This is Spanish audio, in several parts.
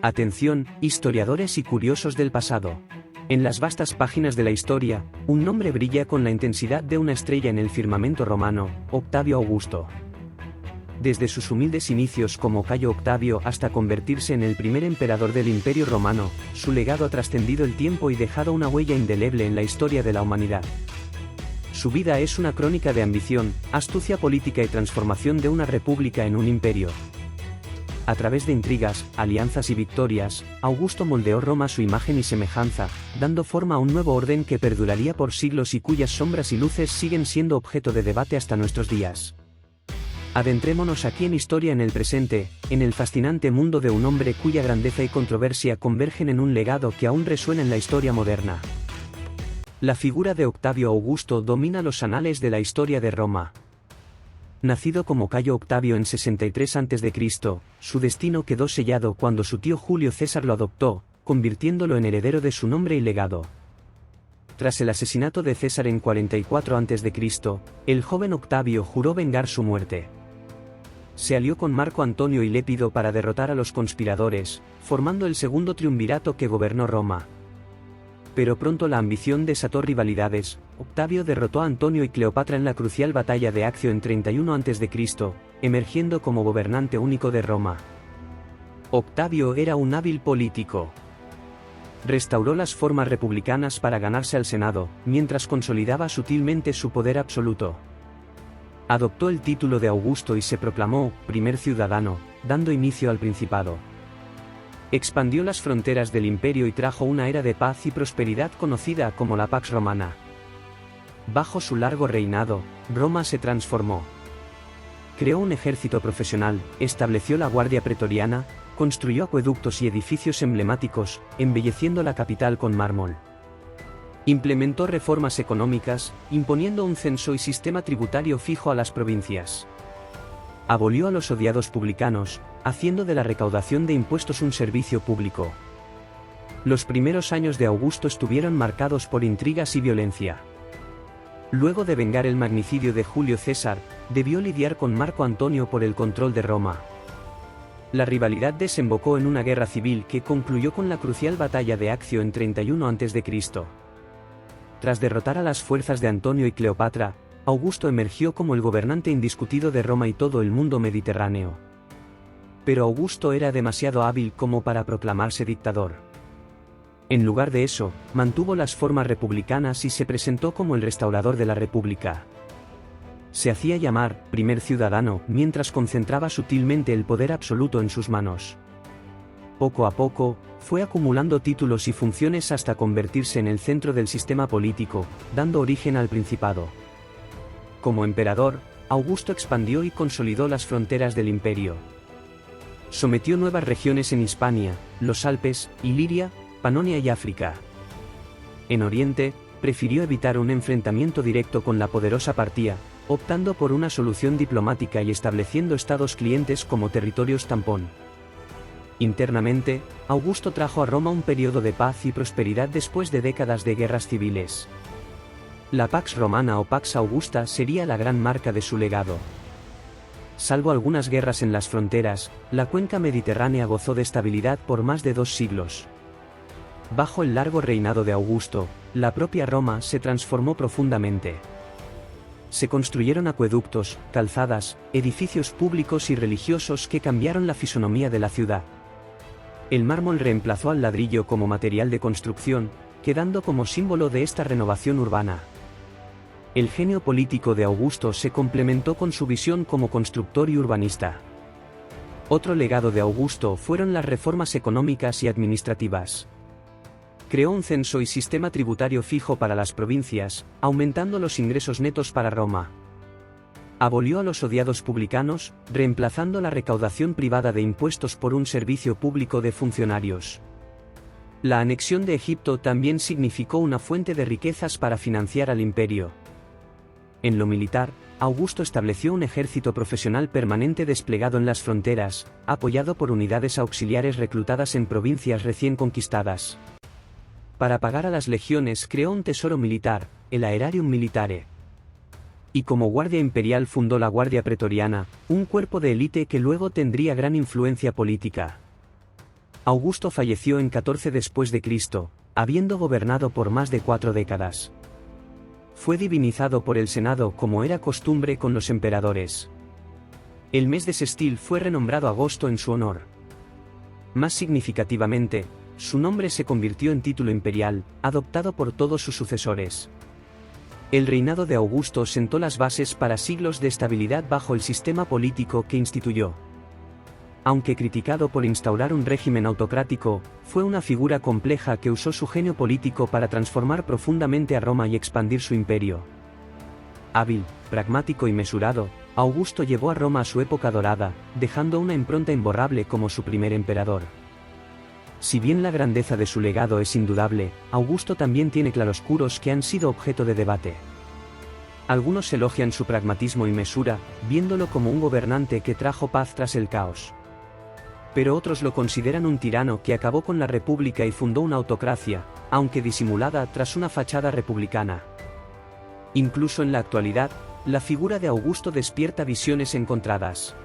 Atención, historiadores y curiosos del pasado. En las vastas páginas de la historia, un nombre brilla con la intensidad de una estrella en el firmamento romano: Octavio Augusto. Desde sus humildes inicios como Cayo Octavio hasta convertirse en el primer emperador del Imperio Romano, su legado ha trascendido el tiempo y dejado una huella indeleble en la historia de la humanidad. Su vida es una crónica de ambición, astucia política y transformación de una república en un imperio. A través de intrigas, alianzas y victorias, Augusto moldeó Roma a su imagen y semejanza, dando forma a un nuevo orden que perduraría por siglos y cuyas sombras y luces siguen siendo objeto de debate hasta nuestros días. Adentrémonos aquí en Historia en el presente, en el fascinante mundo de un hombre cuya grandeza y controversia convergen en un legado que aún resuena en la historia moderna. La figura de Octavio Augusto domina los anales de la historia de Roma. Nacido como Cayo Octavio en 63 a.C., su destino quedó sellado cuando su tío Julio César lo adoptó, convirtiéndolo en heredero de su nombre y legado. Tras el asesinato de César en 44 a.C., el joven Octavio juró vengar su muerte. Se alió con Marco Antonio y Lépido para derrotar a los conspiradores, formando el segundo triunvirato que gobernó Roma. Pero pronto la ambición desató rivalidades. Octavio derrotó a Antonio y Cleopatra en la crucial batalla de Accio en 31 a.C., emergiendo como gobernante único de Roma. Octavio era un hábil político. Restauró las formas republicanas para ganarse al Senado, mientras consolidaba sutilmente su poder absoluto. Adoptó el título de Augusto y se proclamó primer ciudadano, dando inicio al principado. Expandió las fronteras del imperio y trajo una era de paz y prosperidad conocida como la Pax Romana. Bajo su largo reinado, Roma se transformó. Creó un ejército profesional, estableció la Guardia Pretoriana, construyó acueductos y edificios emblemáticos, embelleciendo la capital con mármol. Implementó reformas económicas, imponiendo un censo y sistema tributario fijo a las provincias. Abolió a los odiados publicanos, haciendo de la recaudación de impuestos un servicio público. Los primeros años de Augusto estuvieron marcados por intrigas y violencia. Luego de vengar el magnicidio de Julio César, debió lidiar con Marco Antonio por el control de Roma. La rivalidad desembocó en una guerra civil que concluyó con la crucial batalla de Accio en 31 a.C. Tras derrotar a las fuerzas de Antonio y Cleopatra, Augusto emergió como el gobernante indiscutido de Roma y todo el mundo mediterráneo. Pero Augusto era demasiado hábil como para proclamarse dictador. En lugar de eso, mantuvo las formas republicanas y se presentó como el restaurador de la República. Se hacía llamar primer ciudadano mientras concentraba sutilmente el poder absoluto en sus manos. Poco a poco, fue acumulando títulos y funciones hasta convertirse en el centro del sistema político, dando origen al Principado. Como emperador, Augusto expandió y consolidó las fronteras del imperio. Sometió nuevas regiones en Hispania, los Alpes, Iliria, Panonia y África. En Oriente, prefirió evitar un enfrentamiento directo con la poderosa Partia, optando por una solución diplomática y estableciendo estados clientes como territorios tampón. Internamente, Augusto trajo a Roma un periodo de paz y prosperidad después de décadas de guerras civiles. La Pax Romana o Pax Augusta sería la gran marca de su legado. Salvo algunas guerras en las fronteras, la cuenca mediterránea gozó de estabilidad por más de 2 siglos. Bajo el largo reinado de Augusto, la propia Roma se transformó profundamente. Se construyeron acueductos, calzadas, edificios públicos y religiosos que cambiaron la fisonomía de la ciudad. El mármol reemplazó al ladrillo como material de construcción, quedando como símbolo de esta renovación urbana. El genio político de Augusto se complementó con su visión como constructor y urbanista. Otro legado de Augusto fueron las reformas económicas y administrativas. Creó un censo y sistema tributario fijo para las provincias, aumentando los ingresos netos para Roma. Abolió a los odiados publicanos, reemplazando la recaudación privada de impuestos por un servicio público de funcionarios. La anexión de Egipto también significó una fuente de riquezas para financiar al imperio. En lo militar, Augusto estableció un ejército profesional permanente desplegado en las fronteras, apoyado por unidades auxiliares reclutadas en provincias recién conquistadas. Para pagar a las legiones creó un tesoro militar, el Aerarium Militare. Y como guardia imperial fundó la Guardia Pretoriana, un cuerpo de élite que luego tendría gran influencia política. Augusto falleció en 14 después de Cristo, habiendo gobernado por más de 4 décadas. Fue divinizado por el Senado como era costumbre con los emperadores. El mes de sextil fue renombrado agosto en su honor. Más significativamente, su nombre se convirtió en título imperial, adoptado por todos sus sucesores. El reinado de Augusto sentó las bases para siglos de estabilidad bajo el sistema político que instituyó. Aunque criticado por instaurar un régimen autocrático, fue una figura compleja que usó su genio político para transformar profundamente a Roma y expandir su imperio. Hábil, pragmático y mesurado, Augusto llevó a Roma a su época dorada, dejando una impronta imborrable como su primer emperador. Si bien la grandeza de su legado es indudable, Augusto también tiene claroscuros que han sido objeto de debate. Algunos elogian su pragmatismo y mesura, viéndolo como un gobernante que trajo paz tras el caos. Pero otros lo consideran un tirano que acabó con la república y fundó una autocracia, aunque disimulada tras una fachada republicana. Incluso en la actualidad, la figura de Augusto despierta visiones encontradas.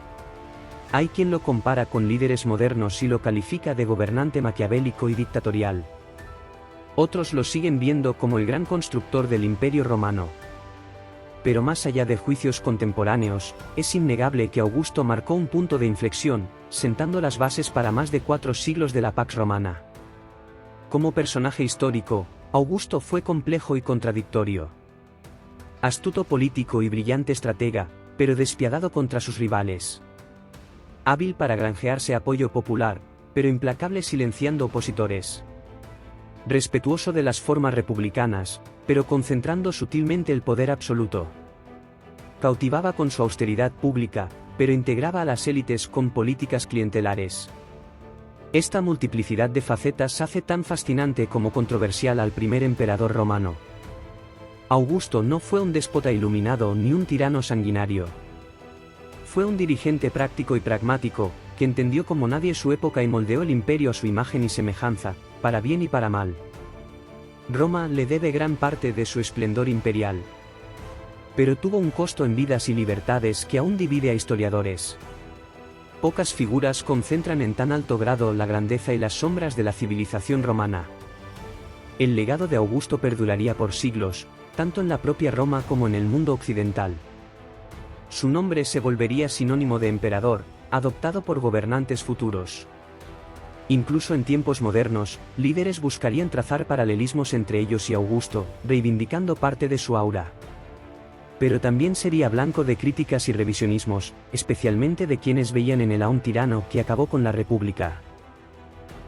Hay quien lo compara con líderes modernos y lo califica de gobernante maquiavélico y dictatorial. Otros lo siguen viendo como el gran constructor del Imperio Romano. Pero más allá de juicios contemporáneos, es innegable que Augusto marcó un punto de inflexión, sentando las bases para más de 4 siglos de la Pax Romana. Como personaje histórico, Augusto fue complejo y contradictorio. Astuto político y brillante estratega, pero despiadado contra sus rivales. Hábil para granjearse apoyo popular, pero implacable silenciando opositores. Respetuoso de las formas republicanas, pero concentrando sutilmente el poder absoluto. Cautivaba con su austeridad pública, pero integraba a las élites con políticas clientelares. Esta multiplicidad de facetas hace tan fascinante como controversial al primer emperador romano. Augusto no fue un déspota iluminado ni un tirano sanguinario. Fue un dirigente práctico y pragmático, que entendió como nadie su época y moldeó el imperio a su imagen y semejanza, para bien y para mal. Roma le debe gran parte de su esplendor imperial. Pero tuvo un costo en vidas y libertades que aún divide a historiadores. Pocas figuras concentran en tan alto grado la grandeza y las sombras de la civilización romana. El legado de Augusto perduraría por siglos, tanto en la propia Roma como en el mundo occidental. Su nombre se volvería sinónimo de emperador, adoptado por gobernantes futuros. Incluso en tiempos modernos, líderes buscarían trazar paralelismos entre ellos y Augusto, reivindicando parte de su aura. Pero también sería blanco de críticas y revisionismos, especialmente de quienes veían en él a un tirano que acabó con la república.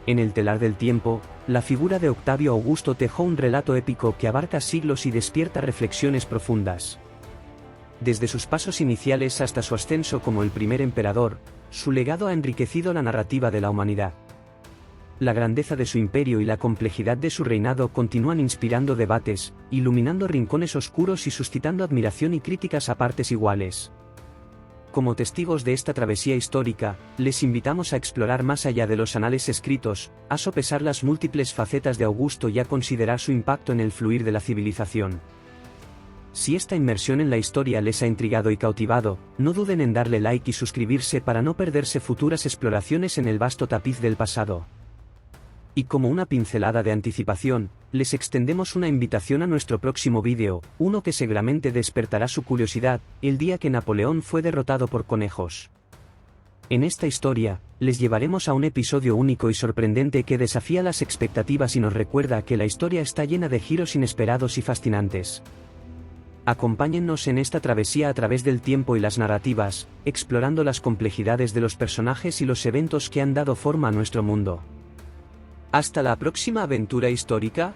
En el telar del tiempo, la figura de Octavio Augusto tejó un relato épico que abarca siglos y despierta reflexiones profundas. Desde sus pasos iniciales hasta su ascenso como el primer emperador, su legado ha enriquecido la narrativa de la humanidad. La grandeza de su imperio y la complejidad de su reinado continúan inspirando debates, iluminando rincones oscuros y suscitando admiración y críticas a partes iguales. Como testigos de esta travesía histórica, les invitamos a explorar más allá de los anales escritos, a sopesar las múltiples facetas de Augusto y a considerar su impacto en el fluir de la civilización. Si esta inmersión en la historia les ha intrigado y cautivado, no duden en darle like y suscribirse para no perderse futuras exploraciones en el vasto tapiz del pasado. Y como una pincelada de anticipación, les extendemos una invitación a nuestro próximo vídeo, uno que seguramente despertará su curiosidad, el día que Napoleón fue derrotado por conejos. En esta historia, les llevaremos a un episodio único y sorprendente que desafía las expectativas y nos recuerda que la historia está llena de giros inesperados y fascinantes. Acompáñennos en esta travesía a través del tiempo y las narrativas, explorando las complejidades de los personajes y los eventos que han dado forma a nuestro mundo. Hasta la próxima aventura histórica.